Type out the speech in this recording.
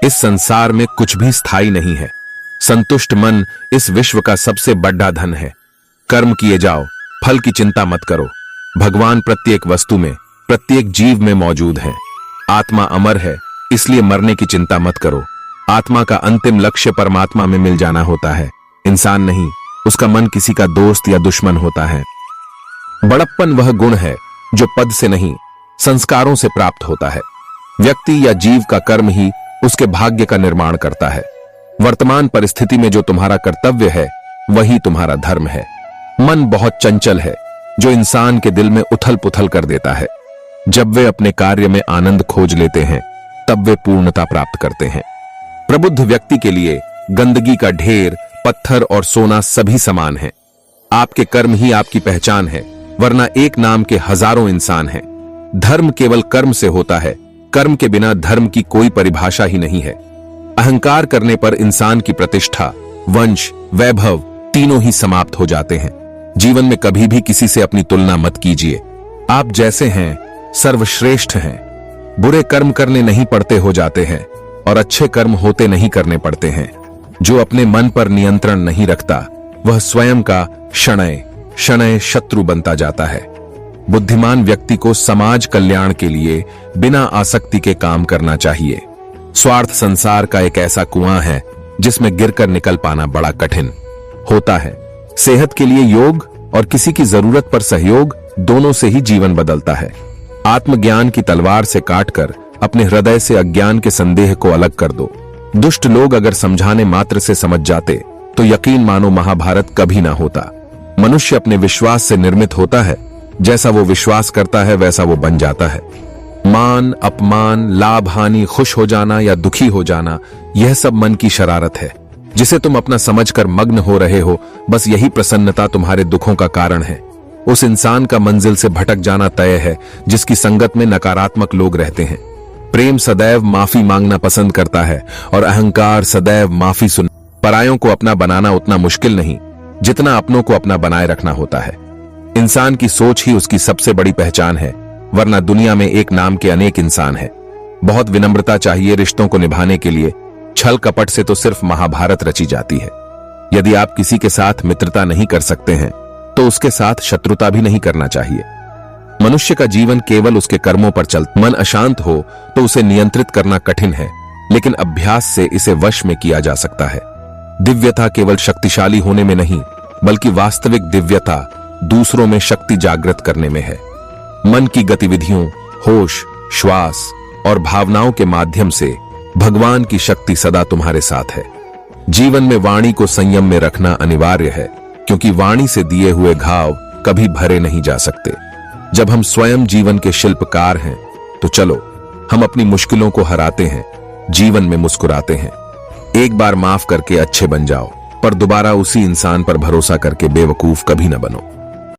इस संसार में कुछ भी स्थायी नहीं है। संतुष्ट मन इस विश्व का सबसे बड़ा धन है। कर्म किए जाओ, फल की चिंता मत करो। भगवान प्रत्येक वस्तु में, प्रत्येक जीव में मौजूद है। आत्मा अमर है, इसलिए मरने की चिंता मत करो। आत्मा का अंतिम लक्ष्य परमात्मा में मिल जाना होता है, इंसान नहीं। उसका मन किसी का दोस्त या दुश्मन होता है। बड़प्पन वह गुण है जो पद से नहीं, संस्कारों से प्राप्त होता है। व्यक्ति या जीव का कर्म ही उसके भाग्य का निर्माण करता है। वर्तमान परिस्थिति में जो तुम्हारा कर्तव्य है वही तुम्हारा धर्म है। मन बहुत चंचल है, जो इंसान के दिल में उथल पुथल कर देता है। जब वे अपने कार्य में आनंद खोज लेते हैं तब वे पूर्णता प्राप्त करते हैं। प्रबुद्ध व्यक्ति के लिए गंदगी का ढेर, पत्थर और सोना सभी समान है। आपके कर्म ही आपकी पहचान है, वरना एक नाम के हजारों इंसान हैं। धर्म केवल कर्म से होता है, कर्म के बिना धर्म की कोई परिभाषा ही नहीं है। अहंकार करने पर इंसान की प्रतिष्ठा, वंश, वैभव तीनों ही समाप्त हो जाते हैं। जीवन में कभी भी किसी से अपनी तुलना मत कीजिए। आप जैसे हैं सर्वश्रेष्ठ हैं। बुरे कर्म करने नहीं पड़ते हो जाते हैं और अच्छे कर्म होते नहीं करने पड़ते हैं। जो अपने मन पर नियंत्रण नहीं रखता वह स्वयं का शनय शनय शत्रु बनता जाता है। बुद्धिमान व्यक्ति को समाज कल्याण के लिए बिना आसक्ति के काम करना चाहिए। स्वार्थ संसार का एक ऐसा कुआं है जिसमें गिरकर निकल पाना बड़ा कठिन होता है। सेहत के लिए योग और किसी की जरूरत पर सहयोग दोनों से ही जीवन बदलता है। आत्मज्ञान की तलवार से काटकर अपने हृदय से अज्ञान के संदेह को अलग कर दो। दुष्ट लोग अगर समझाने मात्र से समझ जाते तो यकीन मानो महाभारत कभी ना होता। मनुष्य अपने विश्वास से निर्मित होता है, जैसा वो विश्वास करता है वैसा वो बन जाता है। मान, अपमान, लाभ, हानि, खुश हो जाना या दुखी हो जाना, यह सब मन की शरारत है जिसे तुम अपना समझकर मग्न हो रहे हो। बस यही प्रसन्नता तुम्हारे दुखों का कारण है। उस इंसान का मंजिल से भटक जाना तय है जिसकी संगत में नकारात्मक लोग रहते हैं। प्रेम सदैव माफी मांगना पसंद करता है और अहंकार सदैव माफी सुन। परायों को अपना बनाना उतना मुश्किल नहीं जितना अपनों को अपना बनाए रखना होता है। इंसान की सोच ही उसकी सबसे बड़ी पहचान है, वरना दुनिया में एक नाम के अनेक इंसान हैं। बहुत विनम्रता चाहिए रिश्तों को निभाने के लिए। छल कपट से तो सिर्फ महाभारत रची जाती है। यदि आप किसी के साथ मित्रता नहीं कर सकते हैं तो उसके साथ शत्रुता भी नहीं करना चाहिए। मनुष्य का जीवन केवल उसके कर्मों पर चलता। मन अशांत हो तो उसे नियंत्रित करना कठिन है, लेकिन अभ्यास से इसे वश में किया जा सकता है। दिव्यता केवल शक्तिशाली होने में नहीं, बल्कि वास्तविक दिव्यता दूसरों में शक्ति जागृत करने में है। मन की गतिविधियों, होश, श्वास और भावनाओं के माध्यम से भगवान की शक्ति सदा तुम्हारे साथ है। जीवन में वाणी को संयम में रखना अनिवार्य है, क्योंकि वाणी से दिए हुए घाव कभी भरे नहीं जा सकते। जब हम स्वयं जीवन के शिल्पकार हैं तो चलो हम अपनी मुश्किलों को हराते हैं, जीवन में मुस्कुराते हैं। एक बार माफ करके अच्छे बन जाओ, पर दोबारा उसी इंसान पर भरोसा करके बेवकूफ कभी न बनो।